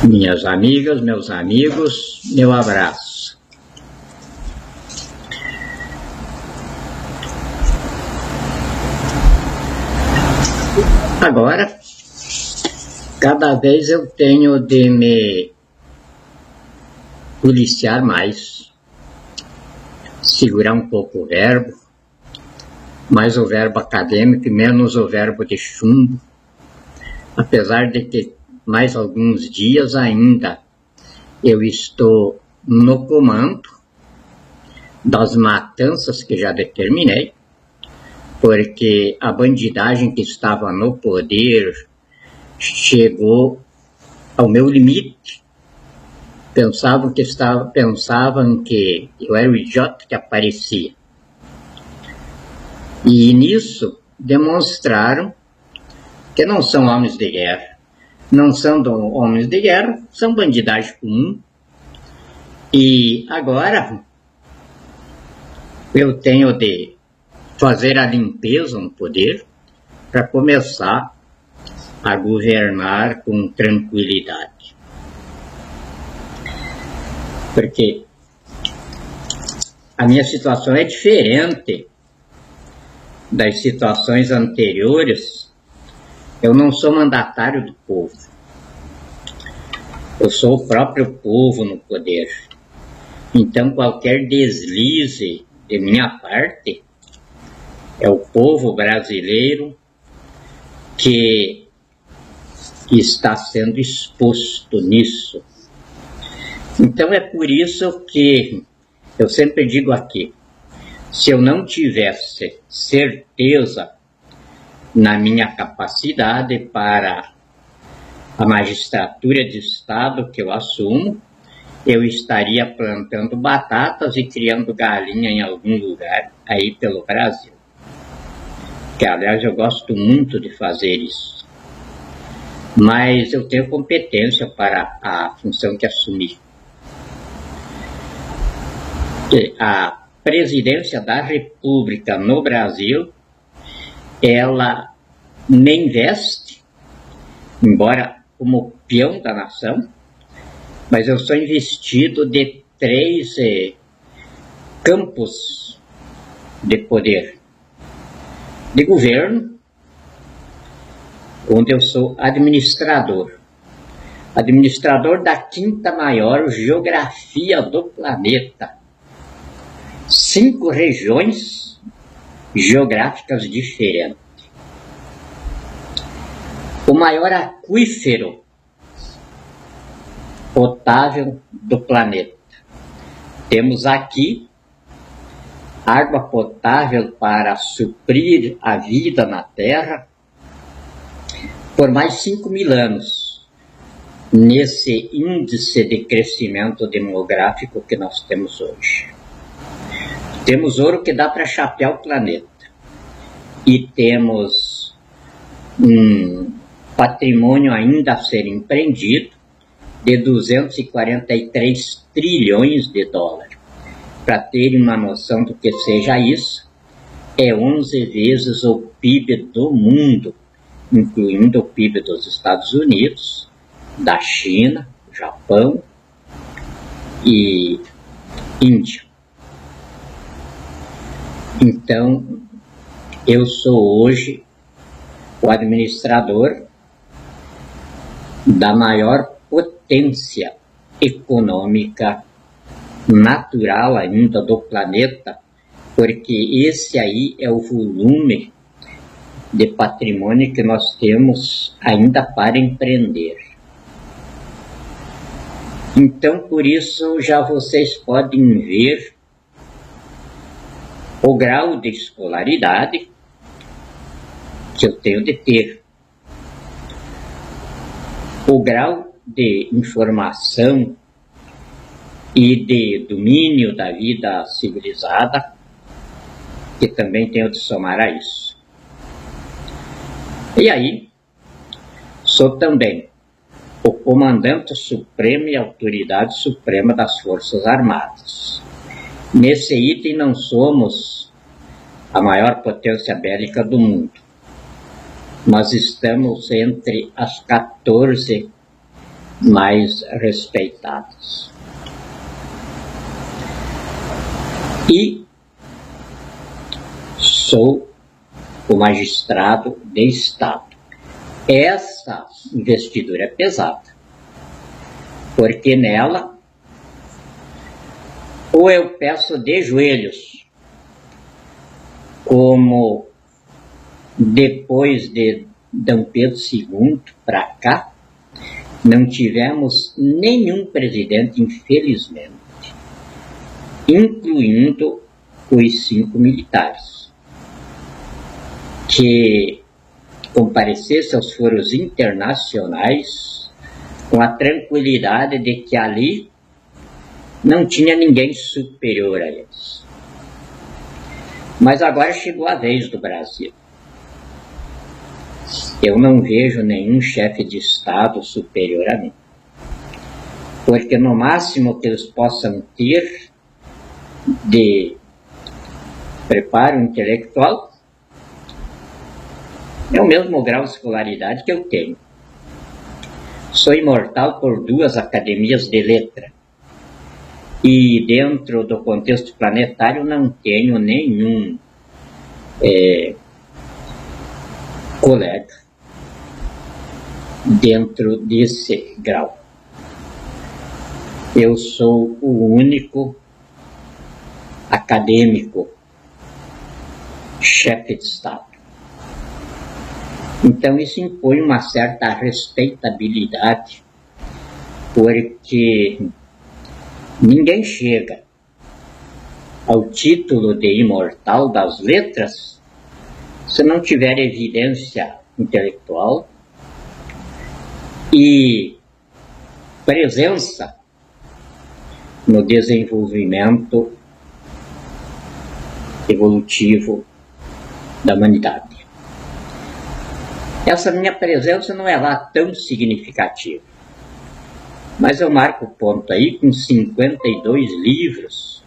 Minhas amigas, meus amigos, meu abraço. Agora, cada vez eu tenho de me policiar mais, segurar um pouco o verbo, mais o verbo acadêmico e menos o verbo de chumbo, apesar de que mais alguns dias ainda eu estou no comando das matanças que já determinei, porque a bandidagem que estava no poder chegou ao meu limite. Pensavam que eu era o idiota que aparecia. E nisso demonstraram que não são homens de guerra. Não são homens de guerra, são bandidagem comum. E agora eu tenho de fazer a limpeza no poder para começar a governar com tranquilidade. Porque a minha situação é diferente das situações anteriores. Eu não sou mandatário do povo. Eu sou o próprio povo no poder. Então, qualquer deslize de minha parte é o povo brasileiro que está sendo exposto nisso. Então, é por isso que eu sempre digo aqui, se eu não tivesse certeza na minha capacidade para a magistratura de Estado que eu assumo, eu estaria plantando batatas e criando galinha em algum lugar aí pelo Brasil. Que, aliás, eu gosto muito de fazer isso. Mas eu tenho competência para a função que assumi. A presidência da República no Brasil, ela me investe, embora como peão da nação, mas eu sou investido de 3 campos de poder. De governo, onde eu sou administrador da 5ª maior geografia do planeta. 5 regiões geográficas diferentes. O maior aquífero potável do planeta. Temos aqui água potável para suprir a vida na Terra por mais 5.000 anos, nesse índice de crescimento demográfico que nós temos hoje. Temos ouro que dá para chapear o planeta. E temos um patrimônio ainda a ser empreendido de 243 trilhões de dólares. Para terem uma noção do que seja isso, é 11 vezes o PIB do mundo, incluindo o PIB dos Estados Unidos, da China, Japão e Índia. Então, eu sou hoje o administrador da maior potência econômica natural ainda do planeta, porque esse aí é o volume de patrimônio que nós temos ainda para empreender. Então, por isso, já vocês podem ver o grau de escolaridade que eu tenho de ter, o grau de informação e de domínio da vida civilizada, que também tenho de somar a isso. E aí, sou também o comandante supremo e autoridade suprema das Forças Armadas. Nesse item não somos a maior potência bélica do mundo. Nós estamos entre as 14 mais respeitadas. E sou o magistrado de Estado. Essa investidura é pesada, porque nela ou eu peço de joelhos, como depois de D. Pedro II para cá, não tivemos nenhum presidente, infelizmente, incluindo os 5 militares, que comparecesse aos foros internacionais com a tranquilidade de que ali não tinha ninguém superior a eles. Mas agora chegou a vez do Brasil. Eu não vejo nenhum chefe de Estado superior a mim, porque no máximo que eles possam ter de preparo intelectual é o mesmo grau de escolaridade que eu tenho. Sou imortal por 2 academias de letra e dentro do contexto planetário não tenho nenhum colega dentro desse grau. Eu sou o único acadêmico chefe de Estado. Então isso impõe uma certa respeitabilidade, porque ninguém chega ao título de imortal das letras se não tiver evidência intelectual e presença no desenvolvimento evolutivo da humanidade. Essa minha presença não é lá tão significativa, mas eu marco ponto aí com 52 livros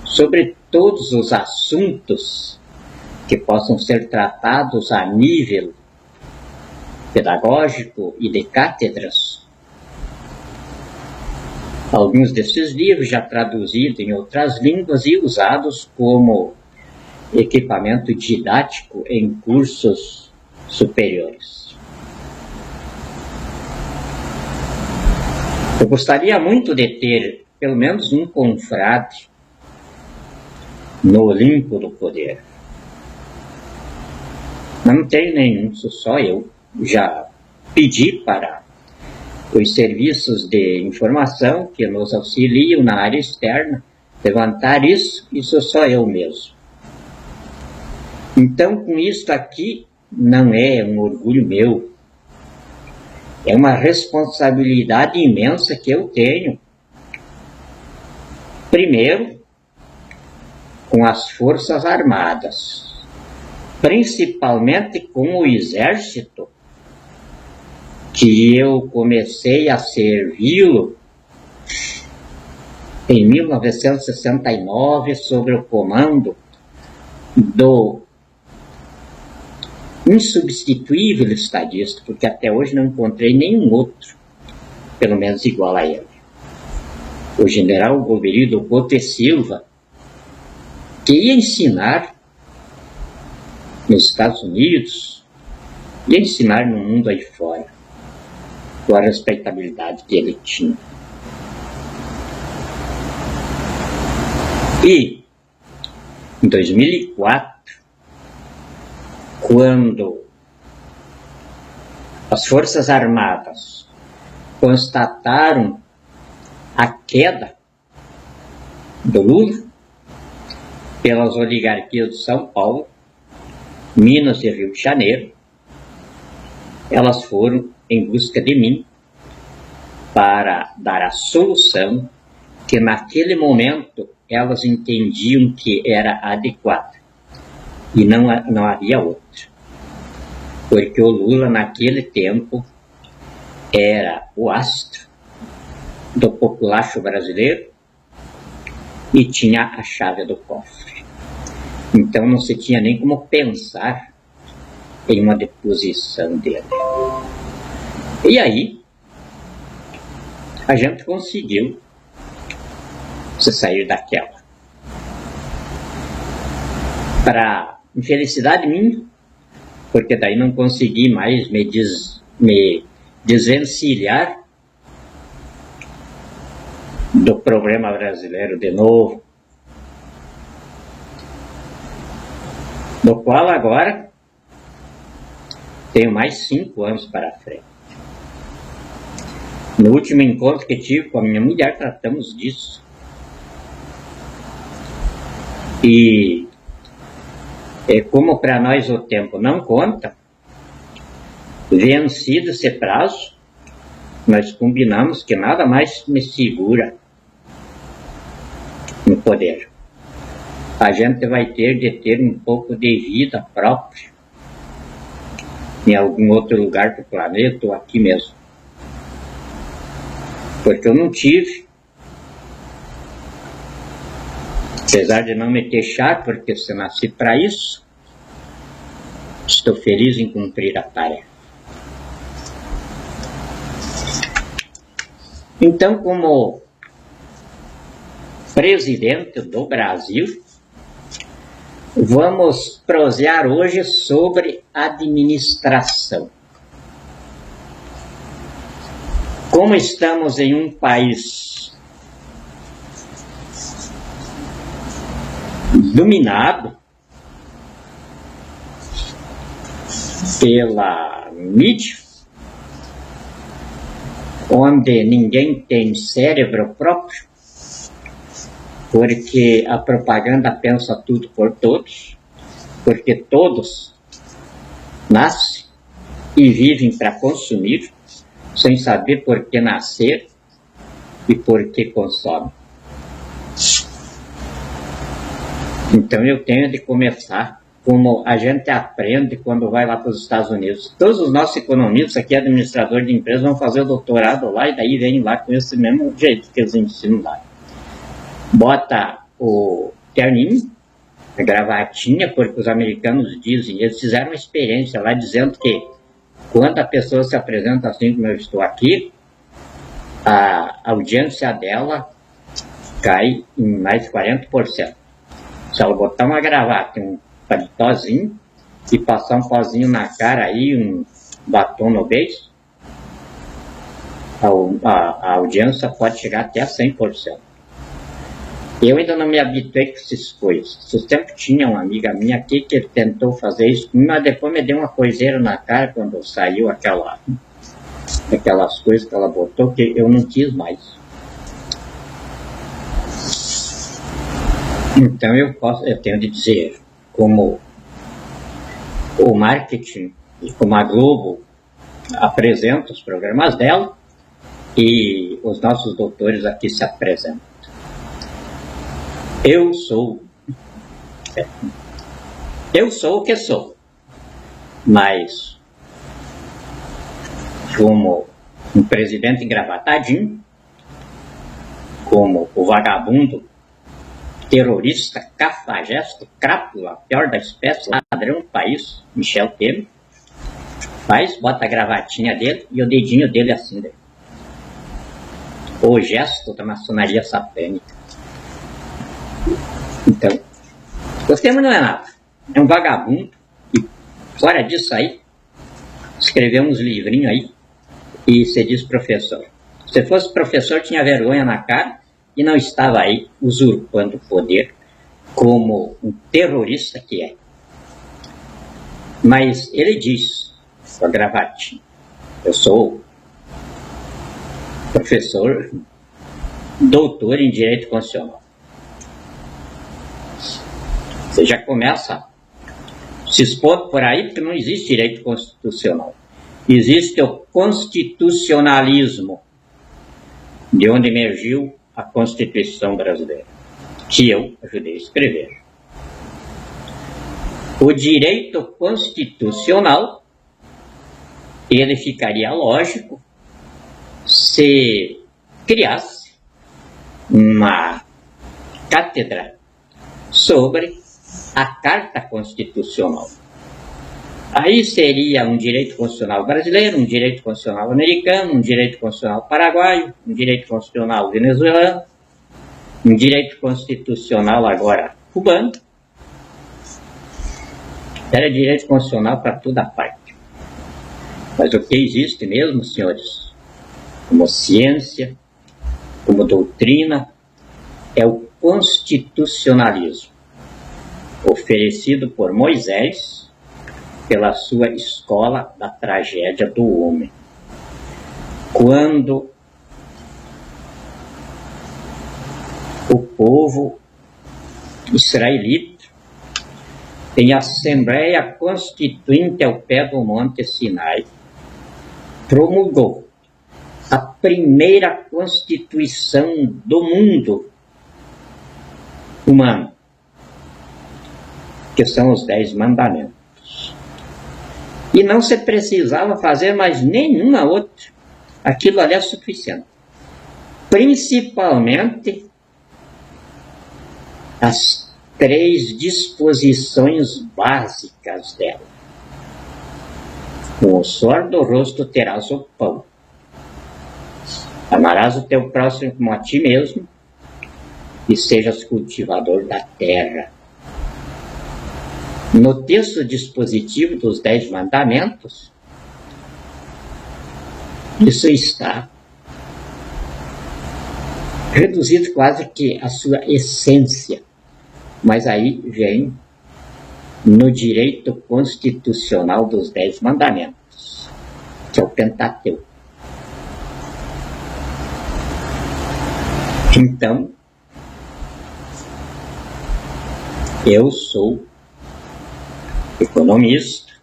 sobre todos os assuntos que possam ser tratados a nível pedagógico e de cátedras. Alguns desses livros já traduzidos em outras línguas e usados como equipamento didático em cursos superiores. Eu gostaria muito de ter pelo menos um confrade no Olimpo do poder. Mas não tenho nenhum, sou só eu. Já pedi para os serviços de informação que nos auxiliam na área externa levantar isso, e sou só eu mesmo. Então, com isso aqui, não é um orgulho meu, é uma responsabilidade imensa que eu tenho. Primeiro, com as Forças Armadas, principalmente com o Exército, que eu comecei a servi-lo em 1969 sob o comando do insubstituível estadista, porque até hoje não encontrei nenhum outro, pelo menos igual a ele. O general Goberido Couto e Silva, que ia ensinar nos Estados Unidos, ia ensinar no mundo aí fora, com a respeitabilidade que ele tinha. E, em 2004, quando as Forças Armadas constataram a queda do Lula pelas oligarquias de São Paulo, Minas e Rio de Janeiro, elas foram em busca de mim para dar a solução que naquele momento elas entendiam que era adequada e não havia outra, porque o Lula naquele tempo era o astro do populacho brasileiro e tinha a chave do cofre. Então não se tinha nem como pensar em uma deposição dele. E aí, a gente conseguiu se sair daquela. Para infelicidade minha, porque daí não consegui mais me desvencilhar do problema brasileiro de novo, do qual agora tenho mais 5 anos para frente. No último encontro que tive com a minha mulher, tratamos disso. E como para nós o tempo não conta, vencido esse prazo, nós combinamos que nada mais me segura no poder. A gente vai ter de ter um pouco de vida própria em algum outro lugar do planeta ou aqui mesmo. Porque eu não tive, apesar de não me queixar, porque se nasci para isso, estou feliz em cumprir a tarefa. Então, como presidente do Brasil, vamos prosear hoje sobre administração. Como estamos em um país dominado pela mídia, onde ninguém tem cérebro próprio, porque a propaganda pensa tudo por todos, porque todos nascem e vivem para consumir, sem saber por que nascer e por que consomem. Então eu tenho de começar como a gente aprende quando vai lá para os Estados Unidos. Todos os nossos economistas aqui, administradores de empresas, vão fazer o doutorado lá e daí vêm lá com esse mesmo jeito que eles ensinam lá. Bota o terninho, a gravatinha, porque os americanos dizem, eles fizeram uma experiência lá dizendo que quando a pessoa se apresenta assim como eu estou aqui, a audiência dela cai em mais de 40%. Se ela botar uma gravata, um palitózinho e passar um pozinho na cara aí, um batom no beijo, a audiência pode chegar até a 100%. Eu ainda não me habituei com essas coisas. Eu sempre tinha uma amiga minha aqui que tentou fazer isso, mas depois me deu uma coiseira na cara quando saiu aquelas coisas que ela botou, que eu não quis mais. Então eu tenho de dizer, como o marketing e como a Globo apresenta os programas dela e os nossos doutores aqui se apresentam. Eu sou o que sou, mas como um presidente engravatadinho, como o vagabundo, terrorista, cafajeste, crápula, pior da espécie, ladrão do país, Michel Temer, bota a gravatinha dele e o dedinho dele assim, daí. O gesto da maçonaria satânica. Então, o Temer não é nada, é um vagabundo, e fora disso aí, escreveu uns livrinhos aí, e se diz professor. Se fosse professor, tinha vergonha na cara, e não estava aí usurpando o poder, como um terrorista que é. Mas ele diz, com a gravatinha, eu sou professor, doutor em Direito Constitucional. Você já começa a se expor por aí, porque não existe direito constitucional. Existe o constitucionalismo, de onde emergiu a Constituição brasileira, que eu ajudei a escrever. O direito constitucional, ele ficaria lógico se criasse uma cátedra sobre a Carta Constitucional. Aí seria um direito constitucional brasileiro, um direito constitucional americano, um direito constitucional paraguaio, um direito constitucional venezuelano, um direito constitucional agora cubano. Era direito constitucional para toda parte. Mas o que existe mesmo, senhores, como ciência, como doutrina, é o constitucionalismo, oferecido por Moisés pela sua escola da tragédia do homem. Quando o povo israelita, em Assembleia Constituinte ao pé do Monte Sinai, promulgou a primeira Constituição do mundo humano, que são os 10 mandamentos. E não se precisava fazer mais nenhuma outra. Aquilo ali é suficiente. Principalmente as 3 disposições básicas dela. Com o suor do rosto terás o pão. Amarás o teu próximo como a ti mesmo, e sejas cultivador da terra. No texto dispositivo dos 10 mandamentos, isso está reduzido quase que à sua essência. Mas aí vem no direito constitucional dos 10 mandamentos, que é o Pentateuco. Então, eu sou economista,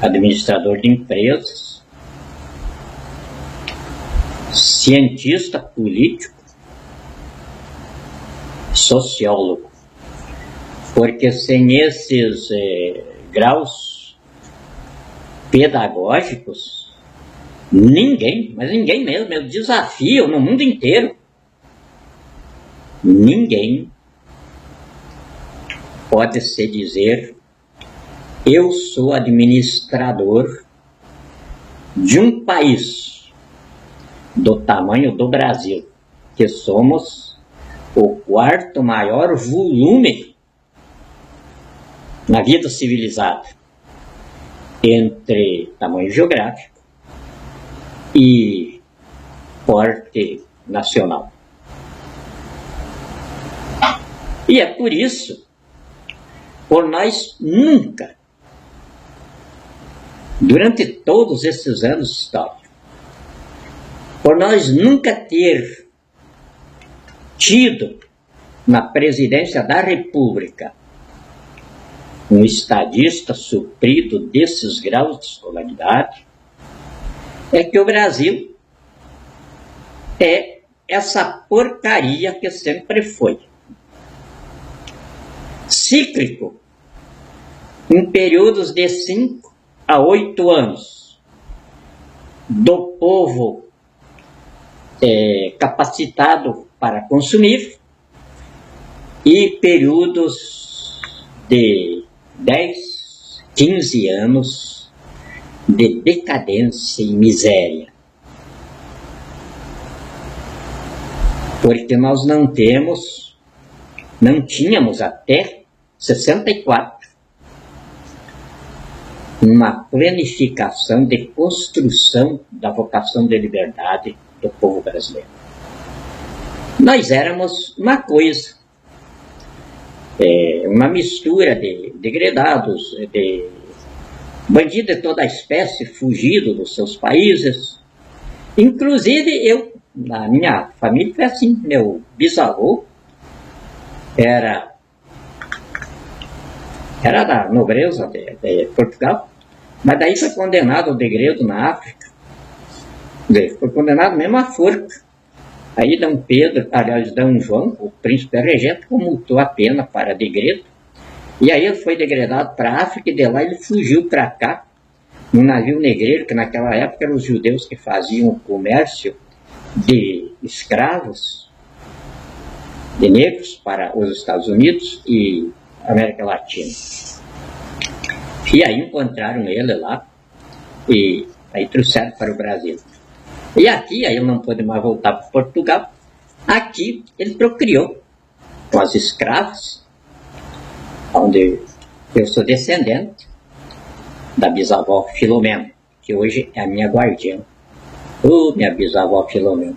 administrador de empresas, cientista político, sociólogo, porque sem esses graus pedagógicos, ninguém, mas ninguém mesmo, eu desafio no mundo inteiro, ninguém pode se dizer: eu sou administrador de um país do tamanho do Brasil, que somos o 4º maior volume na vida civilizada, entre tamanho geográfico e porte nacional. E é por isso, por nós nunca, durante todos esses anos históricos, por nós nunca ter tido na presidência da República um estadista suprido desses graus de escolaridade, é que o Brasil é essa porcaria que sempre foi. Cíclico, em períodos de 5 a 8 anos, do povo capacitado para consumir, e períodos de 10, 15 anos de decadência e miséria. Porque nós não tínhamos até 64 uma planificação de construção da vocação de liberdade do povo brasileiro. Nós éramos uma coisa, uma mistura de degredados, de bandidos de toda a espécie, fugido dos seus países. Inclusive eu, na minha família foi assim, meu bisavô era da nobreza de Portugal, mas daí foi condenado ao degredo na África. Foi condenado mesmo à forca. Aí D. João, o príncipe regente, comutou a pena para degredo. E aí ele foi degredado para a África, e de lá ele fugiu para cá, num navio negreiro, que naquela época eram os judeus que faziam o comércio de escravos, de negros, para os Estados Unidos e América Latina. E aí encontraram ele lá e aí trouxeram para o Brasil. E aqui, aí ele não pôde mais voltar para Portugal. Aqui ele procriou com as escravas, onde eu sou descendente da bisavó Filomena, que hoje é a minha guardiã. Minha bisavó Filomena.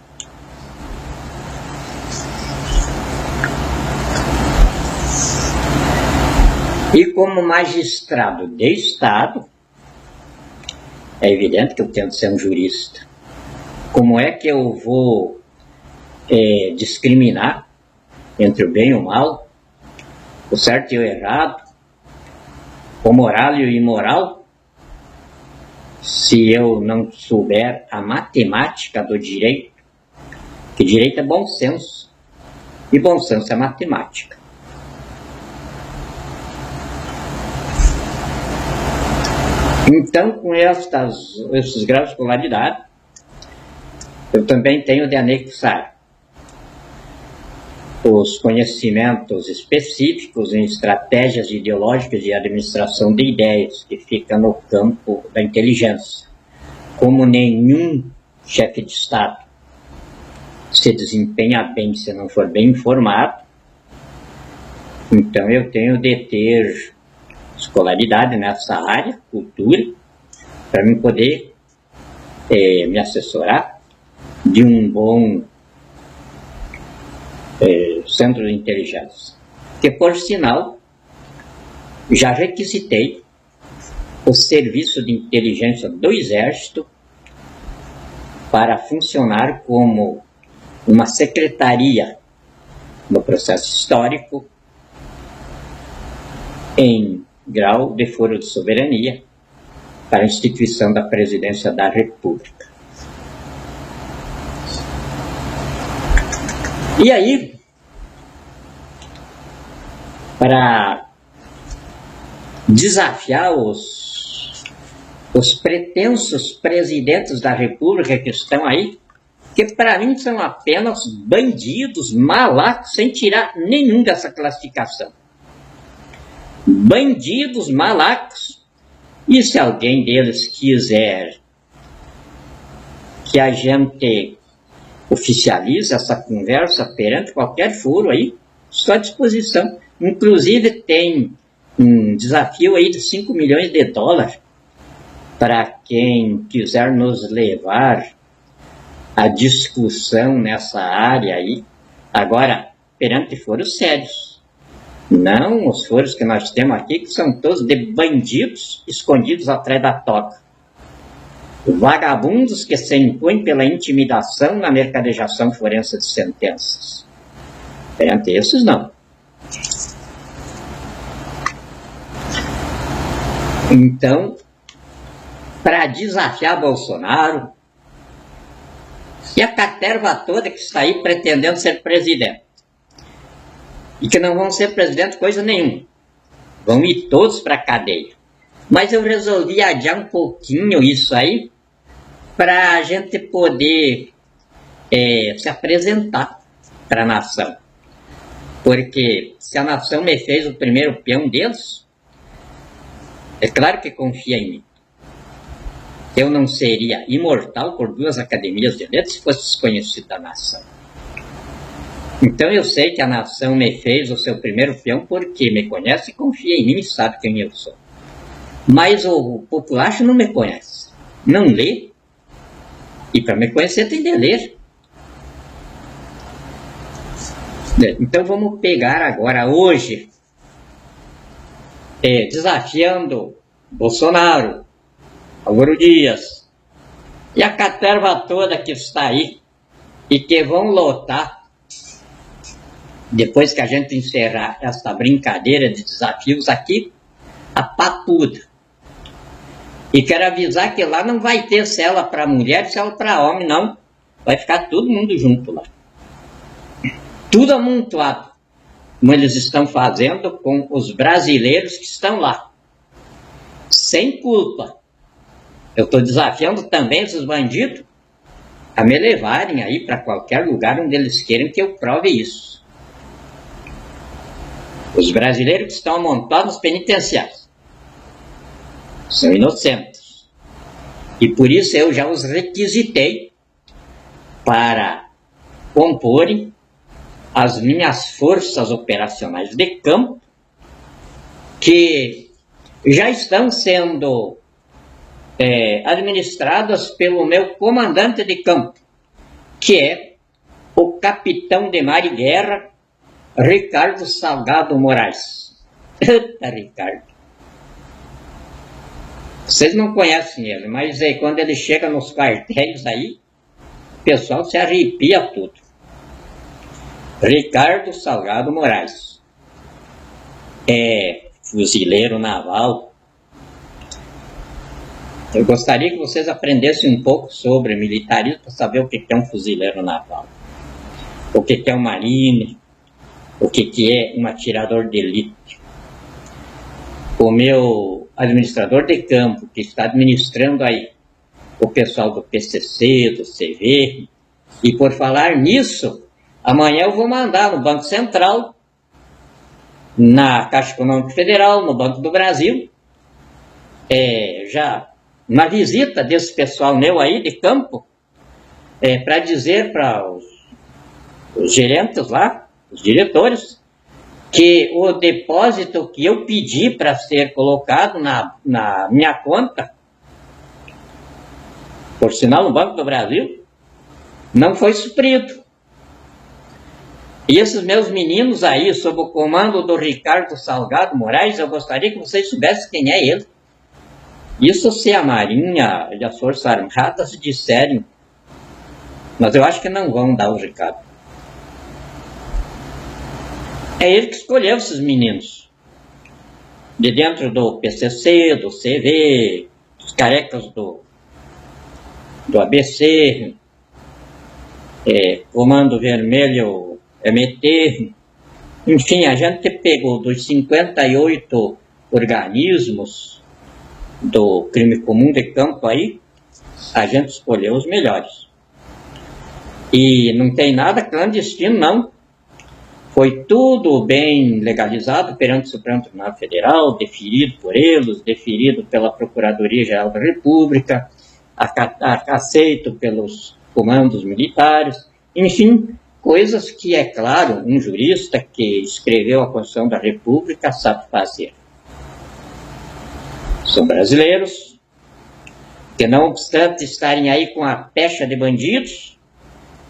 E como magistrado de Estado, é evidente que eu tenho de ser um jurista. Como é que eu vou discriminar entre o bem e o mal, o certo e o errado, o moral e o imoral, se eu não souber a matemática do direito? Que direito é bom senso, e bom senso é matemática. Então, com esses graus de escolaridade, eu também tenho de anexar os conhecimentos específicos em estratégias ideológicas de administração de ideias, que fica no campo da inteligência. Como nenhum chefe de Estado se desempenha bem se não for bem informado, então eu tenho de ter escolaridade nessa área, cultura, para mim poder me assessorar de um bom centro de inteligência. Que, por sinal, já requisitei o serviço de inteligência do Exército para funcionar como uma secretaria no processo histórico em grau de foro de soberania para a instituição da Presidência da República. E aí, para desafiar os pretensos presidentes da República que estão aí, que para mim são apenas bandidos, malacos, sem tirar nenhum dessa classificação. Bandidos, malacos, e se alguém deles quiser que a gente oficialize essa conversa perante qualquer foro aí, estou à disposição. Inclusive tem um desafio aí de 5 milhões de dólares para quem quiser nos levar à discussão nessa área aí, agora perante foros sérios. Não os foros que nós temos aqui, que são todos de bandidos escondidos atrás da toca. Vagabundos que se impõem pela intimidação na mercadejação forense de sentenças. Perante esses, não. Então, para desafiar Bolsonaro e a caterva toda que está aí pretendendo ser presidente, e que não vão ser presidente coisa nenhuma, vão ir todos para a cadeia. Mas eu resolvi adiar um pouquinho isso aí para a gente poder se apresentar para a nação. Porque se a nação me fez o primeiro peão deles, é claro que confia em mim. Eu não seria imortal por 2 academias de letras se fosse desconhecido da nação. Então eu sei que a nação me fez o seu primeiro peão porque me conhece e confia em mim e sabe quem eu sou. Mas o populacho não me conhece, não lê, e para me conhecer tem de ler. Então vamos pegar agora, hoje, desafiando Bolsonaro, Álvaro Dias e a caterva toda que está aí e que vão lotar depois que a gente encerrar essa brincadeira de desafios aqui, a papuda. E quero avisar que lá não vai ter cela para mulher e cela para homem, não. Vai ficar todo mundo junto lá. Tudo amontoado, como eles estão fazendo com os brasileiros que estão lá. Sem culpa. Eu estou desafiando também esses bandidos a me levarem aí para qualquer lugar onde eles queiram que eu prove isso. Os brasileiros que estão amontoados nos penitenciários. São inocentes. E por isso eu já os requisitei para comporem as minhas forças operacionais de campo, que já estão sendo administradas pelo meu comandante de campo, que é o capitão de mar e guerra, Ricardo Salgado Moraes. Eita, Ricardo. Vocês não conhecem ele, mas quando ele chega nos quartéis aí, o pessoal se arrepia tudo. Ricardo Salgado Moraes. É fuzileiro naval. Eu gostaria que vocês aprendessem um pouco sobre militarismo para saber o que é um fuzileiro naval, o que é um marine, o que é um atirador de elite. O meu administrador de campo, que está administrando aí o pessoal do PCC, do CV, e por falar nisso, amanhã eu vou mandar no Banco Central, na Caixa Econômica Federal, no Banco do Brasil, já uma visita desse pessoal meu aí de campo, para dizer para os gerentes lá, os diretores, que o depósito que eu pedi para ser colocado na minha conta, por sinal no Banco do Brasil, não foi suprido. E esses meus meninos aí, sob o comando do Ricardo Salgado Moraes, eu gostaria que vocês soubessem quem é ele. Isso se a Marinha e as Forças Armadas disserem, mas eu acho que não vão dar o recado. É ele que escolheu esses meninos. De dentro do PCC, do CV, dos carecas do ABC, Comando Vermelho MT, enfim, a gente pegou dos 58 organismos do crime comum de campo aí, a gente escolheu os melhores. E não tem nada clandestino, não. Foi tudo bem legalizado perante o Supremo Tribunal Federal, deferido por eles, deferido pela Procuradoria-Geral da República, aceito pelos comandos militares, enfim, coisas que, é claro, um jurista que escreveu a Constituição da República sabe fazer. São brasileiros que, não obstante estarem aí com a pecha de bandidos,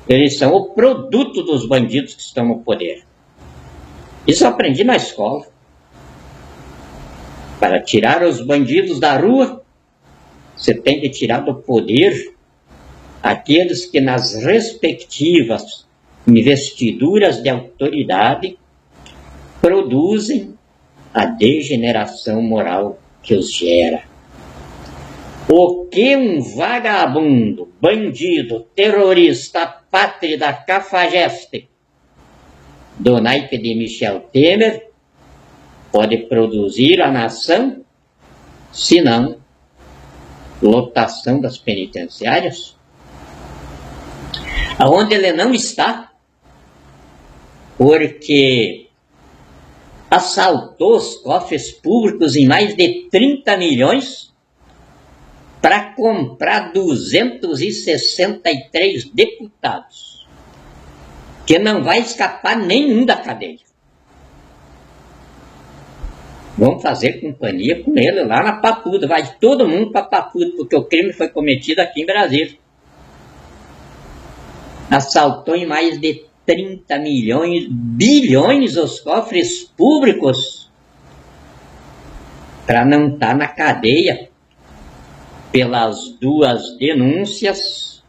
eles são o produto dos bandidos que estão no poder. Isso eu aprendi na escola. Para tirar os bandidos da rua, você tem que tirar do poder aqueles que nas respectivas investiduras de autoridade produzem a degeneração moral que os gera. O que um vagabundo, bandido, terrorista, apátrida, cafajeste do naipe de Michel Temer pode produzir a nação, se não lotação das penitenciárias, aonde ele não está, porque assaltou os cofres públicos em mais de 30 milhões para comprar 263 deputados, que não vai escapar nenhum da cadeia. Vamos fazer companhia com ele lá na Papuda, vai todo mundo para Papuda, porque o crime foi cometido aqui em Brasília. Assaltou em mais de 30 bilhões os cofres públicos para não estar na cadeia pelas duas denúncias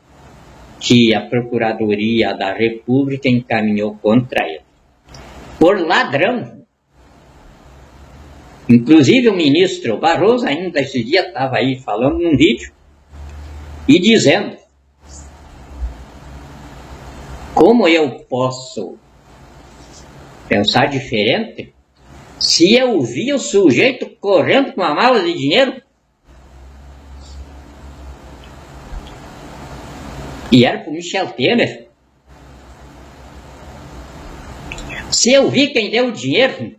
que a Procuradoria da República encaminhou contra ele. Por ladrão. Inclusive o ministro Barroso ainda esse dia estava aí falando num vídeo e dizendo: como eu posso pensar diferente se eu vi o sujeito correndo com uma mala de dinheiro? E era para o Michel Temer. Se eu vi quem deu o dinheiro,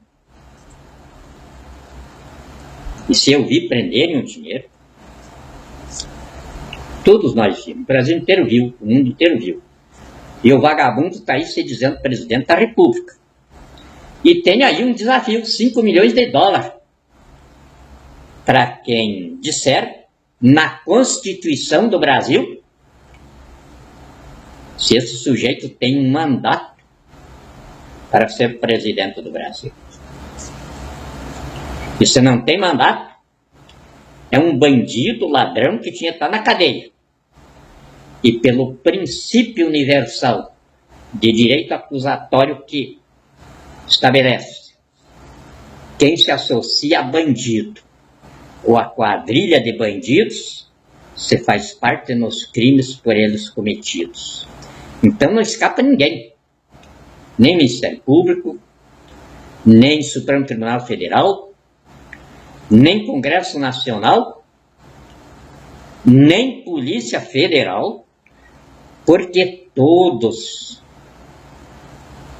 E se eu vi prenderem o dinheiro, todos nós vimos, o Brasil inteiro viu, o mundo inteiro viu. E o vagabundo está aí se dizendo presidente da República. E tem aí um desafio, 5 milhões de dólares. Para quem disser, na Constituição do Brasil, se esse sujeito tem um mandato para ser presidente do Brasil. E se não tem mandato, é um bandido, ladrão que tinha que estar na cadeia. E pelo princípio universal de direito acusatório que estabelece, quem se associa a bandido ou a quadrilha de bandidos, se faz parte nos crimes por eles cometidos. Então não escapa ninguém, nem Ministério Público, nem Supremo Tribunal Federal, nem Congresso Nacional, nem Polícia Federal, porque todos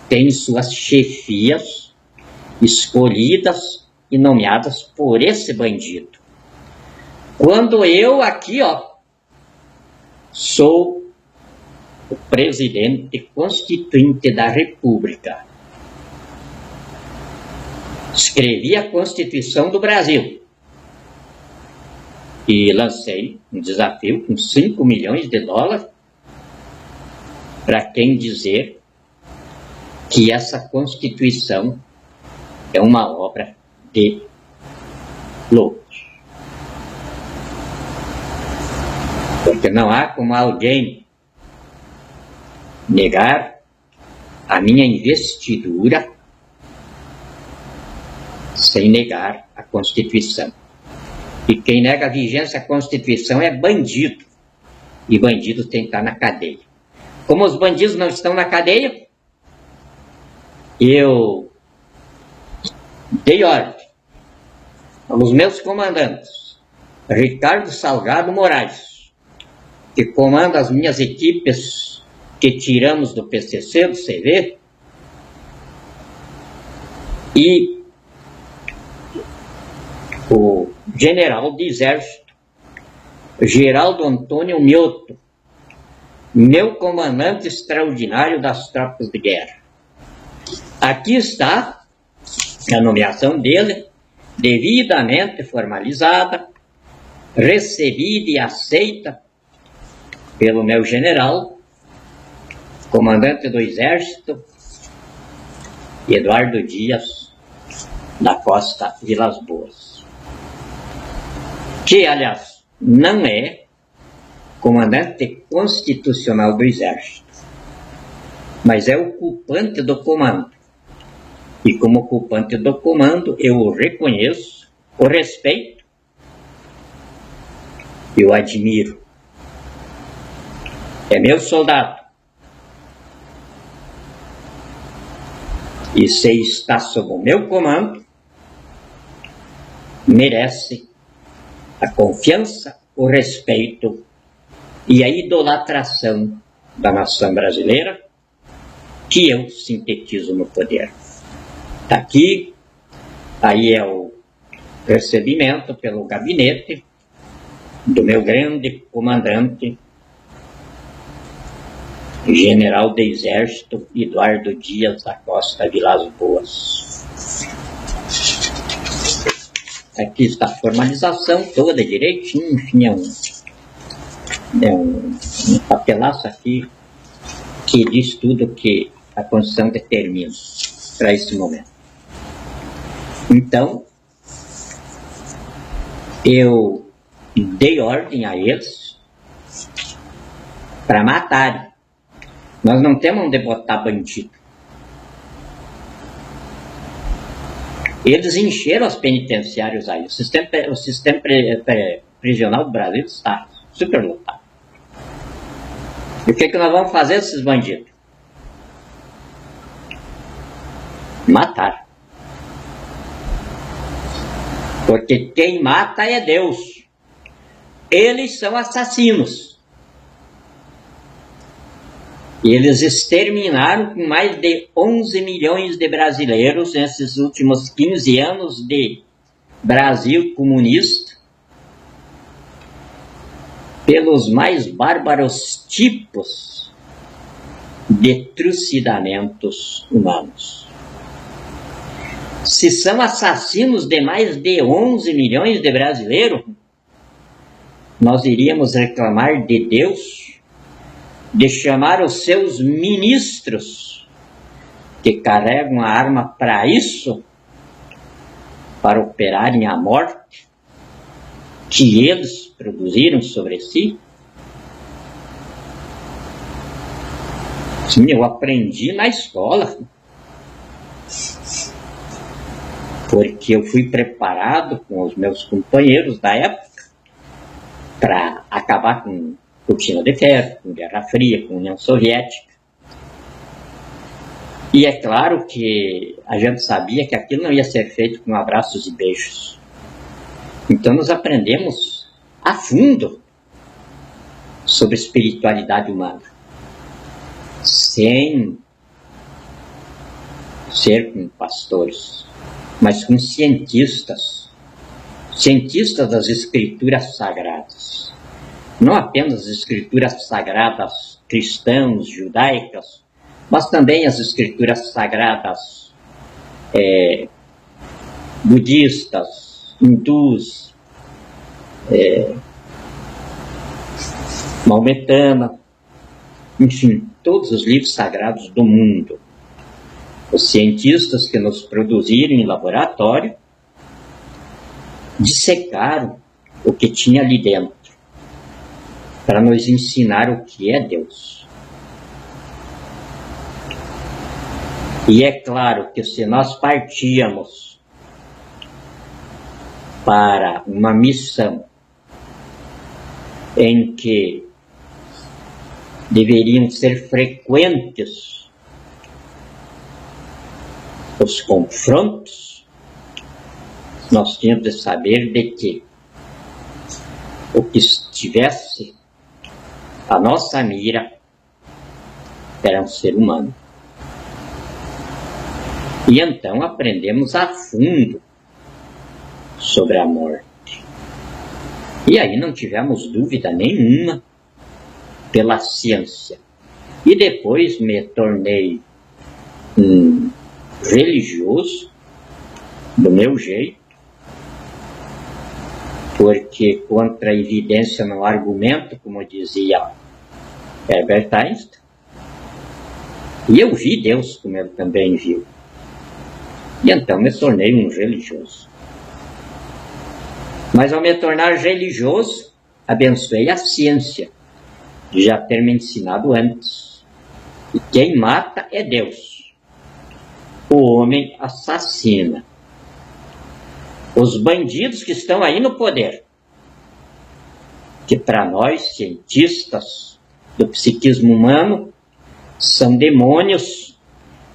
têm suas chefias escolhidas e nomeadas por esse bandido. Quando eu aqui, sou o presidente constituinte da República, escrevi a Constituição do Brasil e lancei um desafio com 5 milhões de dólares para quem dizer que essa Constituição é uma obra de loucos. Porque não há como alguém negar a minha investidura sem negar a Constituição. E quem nega a vigência da Constituição é bandido. E bandido tem que estar na cadeia. Como os bandidos não estão na cadeia, eu dei ordem aos meus comandantes, Ricardo Salgado Moraes, que comanda as minhas equipes que tiramos do PCC, do CV, e o general de exército, Geraldo Antônio Mioto, meu comandante extraordinário das tropas de guerra. Aqui está a nomeação dele, devidamente formalizada, recebida e aceita pelo meu general, comandante do Exército, Eduardo Dias da Costa Vilas Boas, que, aliás, não é comandante constitucional do Exército, mas é ocupante do comando. E como ocupante do comando, eu o reconheço, o respeito e o admiro. É meu soldado. E se está sob o meu comando, merece a confiança, o respeito e a idolatração da nação brasileira, que eu sintetizo no poder. Está aqui, aí é o recebimento pelo gabinete do meu grande comandante, general de exército Eduardo Dias da Costa Vilas Boas. Aqui está a formalização toda direitinho, enfim, um papelaço aqui que diz tudo que a Constituição determina para esse momento. Então, eu dei ordem a eles para matarem. Nós não temos onde botar bandido. Eles encheram os penitenciários aí. O sistema prisional do Brasil está superlotado. E o que nós vamos fazer esses bandidos? Matar. Porque quem mata é Deus. Eles são assassinos. E eles exterminaram com mais de 11 milhões de brasileiros nesses últimos 15 anos de Brasil comunista, pelos mais bárbaros tipos de trucidamentos humanos. Se são assassinos de mais de 11 milhões de brasileiros, nós iríamos reclamar de Deus, de chamar os seus ministros, que carregam a arma para isso, para operarem a morte que eles produziram sobre si? Sim, eu aprendi na escola, porque eu fui preparado com os meus companheiros da época para acabar com cortina de ferro, com Guerra Fria, com União Soviética. E é claro que a gente sabia que aquilo não ia ser feito com abraços e beijos. Então nós aprendemos a fundo sobre espiritualidade humana, sem ser com pastores, mas com cientistas das escrituras sagradas. Não apenas as escrituras sagradas cristãs, judaicas, mas também as escrituras sagradas budistas, hindus, maometana, enfim, todos os livros sagrados do mundo. Os cientistas que nos produziram em laboratório dissecaram o que tinha ali dentro para nos ensinar o que é Deus. E é claro que se nós partíamos para uma missão em que deveriam ser frequentes os confrontos, nós tínhamos de saber de que o que estivesse a nossa mira era um ser humano. E então aprendemos a fundo sobre a morte. E aí não tivemos dúvida nenhuma pela ciência. E depois me tornei um religioso, do meu jeito, porque contra a evidência não há argumento, como dizia Herbert Einstein. E eu vi Deus como ele também viu. E então me tornei um religioso. Mas ao me tornar religioso, abençoei a ciência, de já ter me ensinado antes. E quem mata é Deus. O homem assassina. Os bandidos que estão aí no poder, que para nós, cientistas do psiquismo humano, são demônios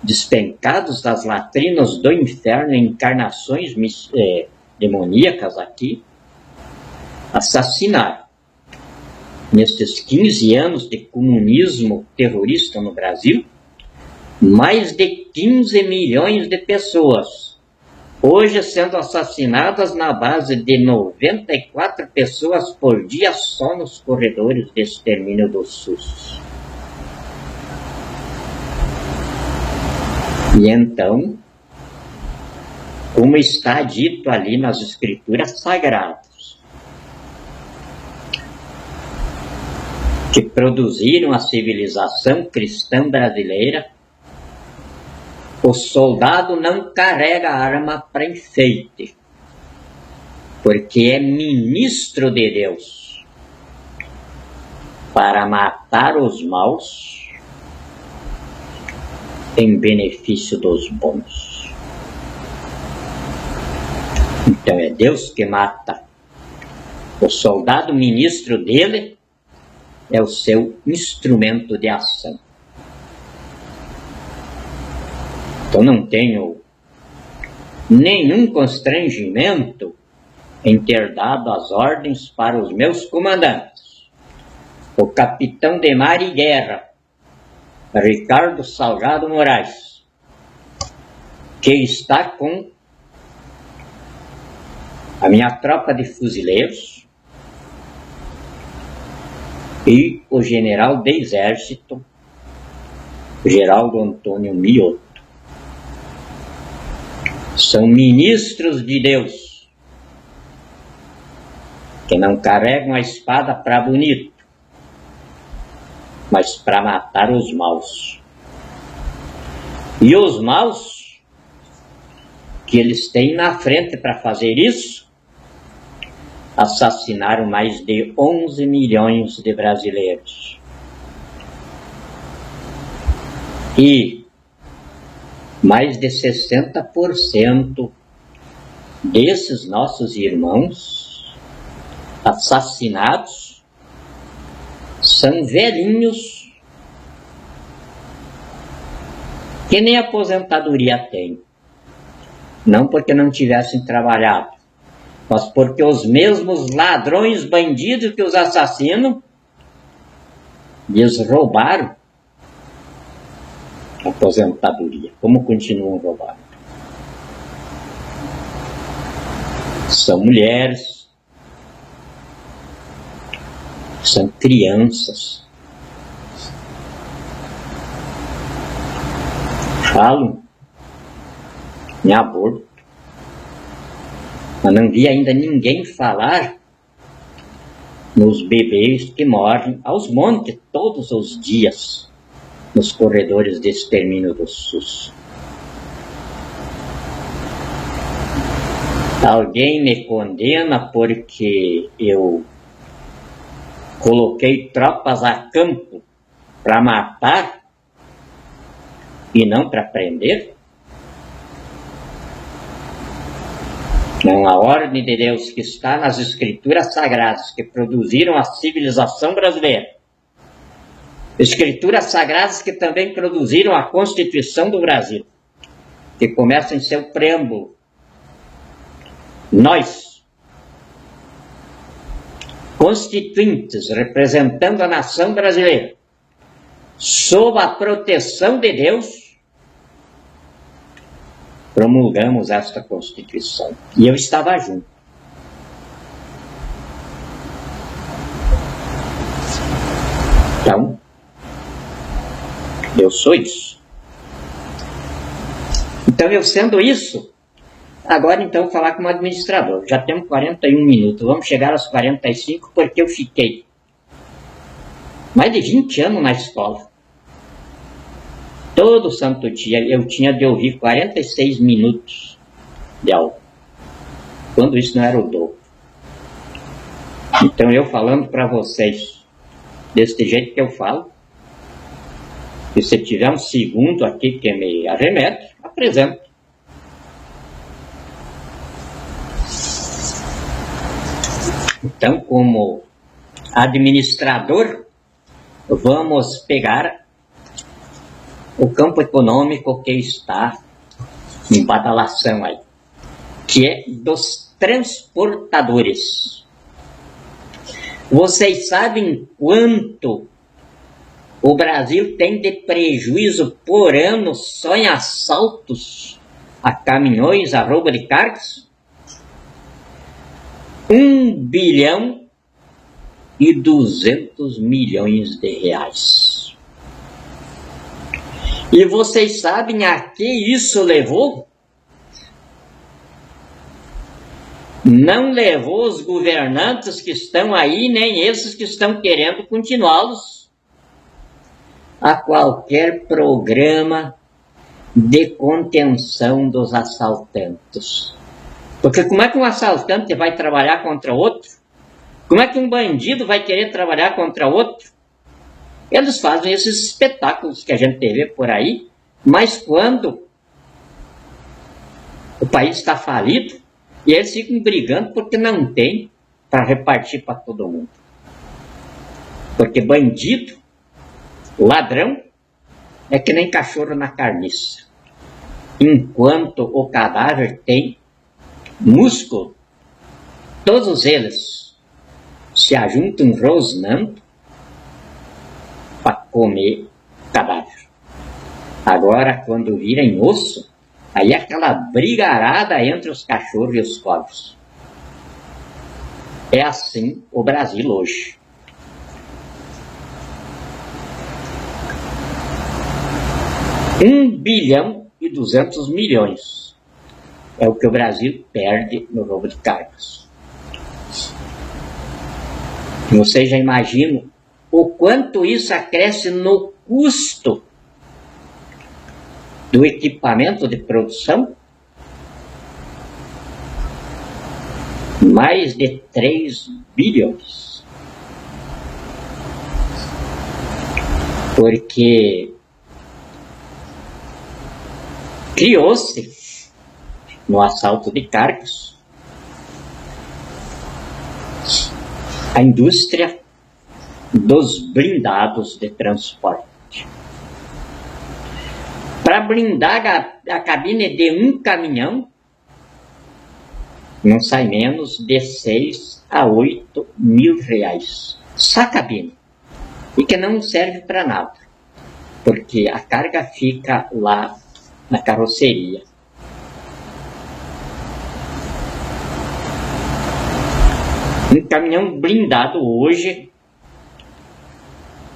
despencados das latrinas do inferno, encarnações demoníacas aqui, assassinaram, nestes 15 anos de comunismo terrorista no Brasil, mais de 15 milhões de pessoas, hoje sendo assassinadas na base de 94 pessoas por dia só nos corredores de extermínio do SUS. E então, como está dito ali nas escrituras sagradas, que produziram a civilização cristã brasileira, o soldado não carrega arma para enfeite, porque é ministro de Deus para matar os maus em benefício dos bons. Então é Deus que mata. O soldado ministro dele é o seu instrumento de ação. Então não tenho nenhum constrangimento em ter dado as ordens para os meus comandantes, o capitão de mar e guerra, Ricardo Salgado Moraes, que está com a minha tropa de fuzileiros e o general de exército, Geraldo Antônio Mioto. São ministros de Deus, que não carregam a espada para bonito, mas para matar os maus. E os maus que eles têm na frente para fazer isso, assassinaram mais de 11 milhões de brasileiros. E mais de 60% desses nossos irmãos assassinados são velhinhos que nem aposentadoria têm. Não porque não tivessem trabalhado, mas porque os mesmos ladrões, bandidos que os assassinam, lhes roubaram a aposentadoria. Como continuam roubando? São mulheres, são crianças. Falam em aborto, mas não vi ainda ninguém falar nos bebês que morrem aos montes todos os dias nos corredores de extermínio do SUS. Alguém me condena porque eu coloquei tropas a campo para matar e não para prender? Não, a ordem de Deus que está nas escrituras sagradas que produziram a civilização brasileira, escrituras sagradas que também produziram a Constituição do Brasil, que começa em seu preâmbulo. Nós, constituintes, representando a nação brasileira, sob a proteção de Deus, promulgamos esta Constituição. E eu estava junto. Então, eu sou isso. Então, eu sendo isso, agora então falar como administrador. Já temos 41 minutos, vamos chegar aos 45, porque eu fiquei mais de 20 anos na escola. Todo santo dia eu tinha de ouvir 46 minutos de aula, quando isso não era o dobro. Então eu falando para vocês, desse jeito que eu falo, e se tiver um segundo aqui que me arremete, apresento. Então, como administrador, vamos pegar o campo econômico que está em badalação aí, que é dos transportadores. Vocês sabem quanto o Brasil tem de prejuízo por ano só em assaltos a caminhões, a roubo de cargas? 1 bilhão e 200 milhões de reais. E vocês sabem a que isso levou? Não levou os governantes que estão aí, nem esses que estão querendo continuá-los, a qualquer programa de contenção dos assaltantes. Porque como é que um assaltante vai trabalhar contra outro? Como é que um bandido vai querer trabalhar contra outro? Eles fazem esses espetáculos que a gente vê por aí, mas quando o país está falido, e eles ficam brigando porque não tem para repartir para todo mundo. Porque bandido, ladrão, é que nem cachorro na carniça. Enquanto o cadáver tem músculo, todos eles se ajuntam rosnando para comer cadáver. Agora, quando virem osso, aí é aquela brigarada entre os cachorros e os cobras. É assim o Brasil hoje. R$1,2 bilhão é o que o Brasil perde no roubo de cargas. Vocês já imaginam o quanto isso acresce no custo do equipamento de produção? Mais de 3 bilhões. Porque criou-se no assalto de cargas a indústria dos blindados de transporte. Para blindar a cabine de um caminhão, não sai menos de 6 a 8 mil reais. Só a cabine. E que não serve para nada. Porque a carga fica lá na carroceria. Um caminhão blindado hoje,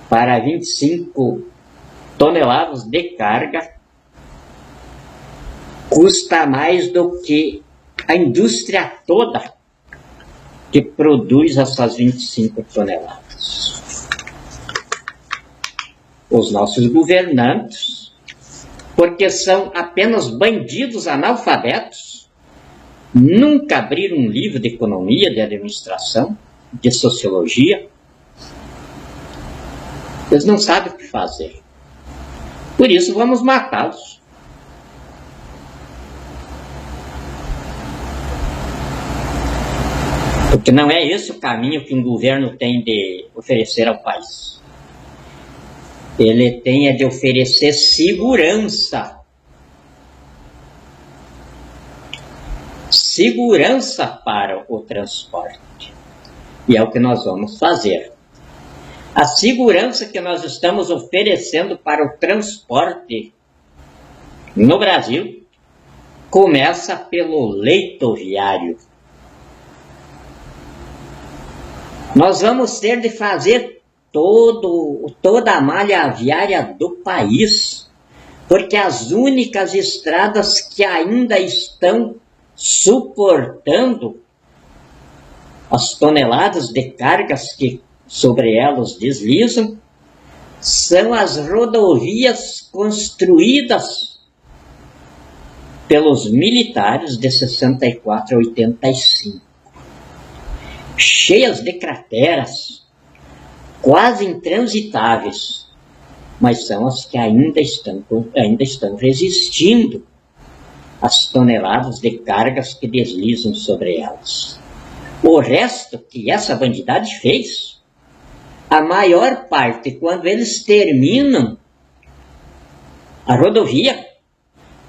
para 25 toneladas de carga, custa mais do que a indústria toda que produz essas 25 toneladas. Os nossos governantes, porque são apenas bandidos analfabetos, nunca abriram um livro de economia, de administração, de sociologia. Eles não sabem o que fazer. Por isso vamos matá-los. Porque não é esse o caminho que um governo tem de oferecer ao país. Ele tem de oferecer segurança. Segurança para o transporte. E é o que nós vamos fazer. A segurança que nós estamos oferecendo para o transporte no Brasil começa pelo leito viário. Nós vamos ter de fazer toda a malha viária do país, porque as únicas estradas que ainda estão suportando as toneladas de cargas que sobre elas deslizam são as rodovias construídas pelos militares de 64 a 85. Cheias de crateras, quase intransitáveis, mas são as que ainda estão resistindo às toneladas de cargas que deslizam sobre elas. O resto que essa bandidagem fez, a maior parte, quando eles terminam a rodovia,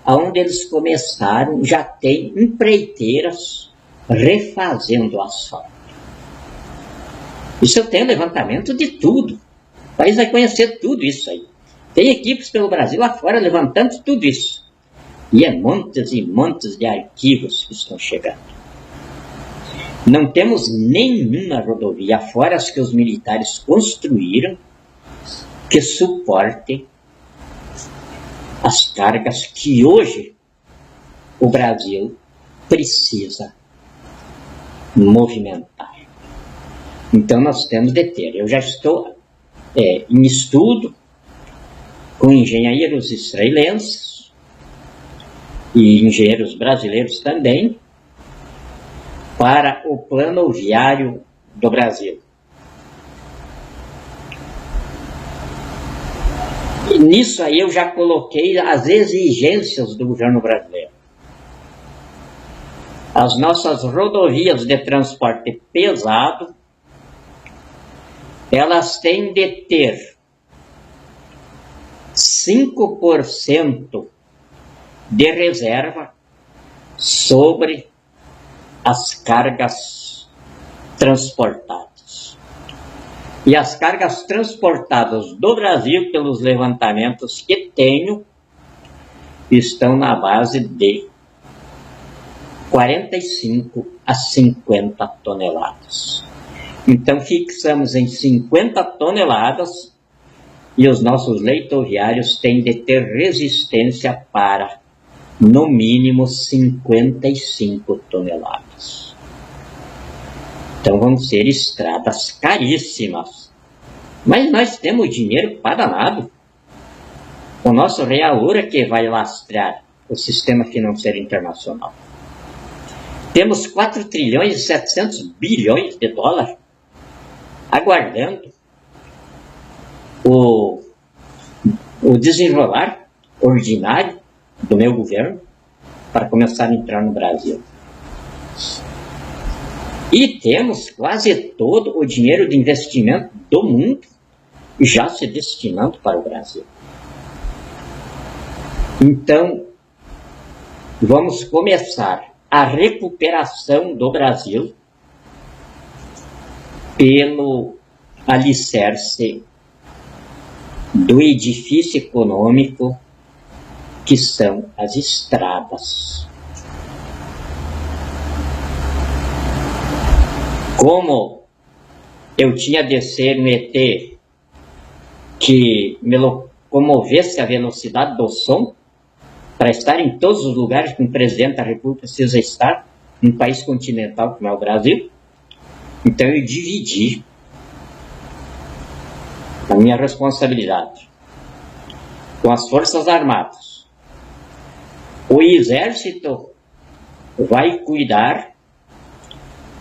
onde eles começaram, já tem empreiteiras refazendo o asfalto. Isso eu tenho levantamento de tudo. O país vai conhecer tudo isso aí. Tem equipes pelo Brasil afora levantando tudo isso. E é montes e montes de arquivos que estão chegando. Não temos nenhuma rodovia, fora as que os militares construíram, que suporte as cargas que hoje o Brasil precisa movimentar. Então nós temos de ter. Eu já estou em estudo com engenheiros israelenses e engenheiros brasileiros também, para o plano viário do Brasil. E nisso aí eu já coloquei as exigências do governo brasileiro. As nossas rodovias de transporte pesado, elas têm de ter 5% de reserva sobre as cargas transportadas. E as cargas transportadas do Brasil, pelos levantamentos que tenho, estão na base de 45 a 50 toneladas. Então fixamos em 50 toneladas e os nossos leitoviários têm de ter resistência para, no mínimo, 55 toneladas. Então vão ser estradas caríssimas. Mas nós temos dinheiro para danado. O nosso real ouro é que vai lastrear o sistema financeiro internacional. Temos 4 trilhões e 700 bilhões de dólares aguardando o desenrolar ordinário do meu governo para começar a entrar no Brasil. E temos quase todo o dinheiro de investimento do mundo já se destinando para o Brasil. Então, vamos começar a recuperação do Brasil pelo alicerce do edifício econômico que são as estradas. Como eu tinha de ser um ET que me locomovesse a velocidade do som, para estar em todos os lugares que um presidente da República precisa estar, num país continental como é o Brasil, então eu dividi a minha responsabilidade com as Forças Armadas. O Exército vai cuidar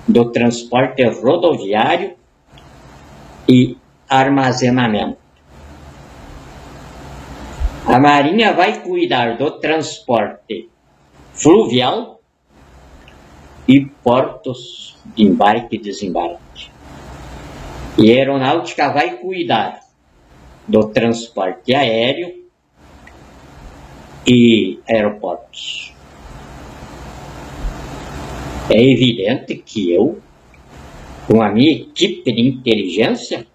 do transporte rodoviário e armazenamento. A Marinha vai cuidar do transporte fluvial e portos de embarque e desembarque. E a Aeronáutica vai cuidar do transporte aéreo e aeroportos. É evidente que eu, com a minha equipe de inteligência,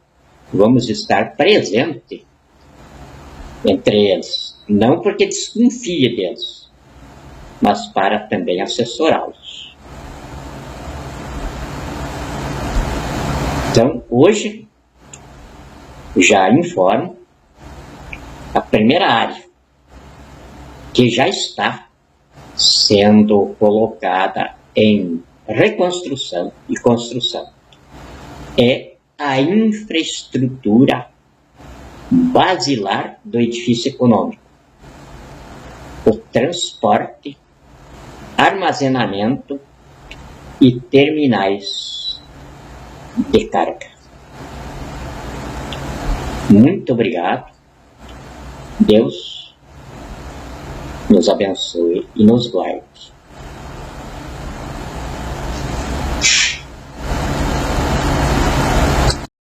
vamos estar presente entre eles, não porque desconfie deles, mas para também assessorá-los. Então, hoje, já informo a primeira área que já está sendo colocada em reconstrução e construção é a infraestrutura basilar do edifício econômico. O transporte, armazenamento e terminais de carga. Muito obrigado. Deus nos abençoe e nos guarde.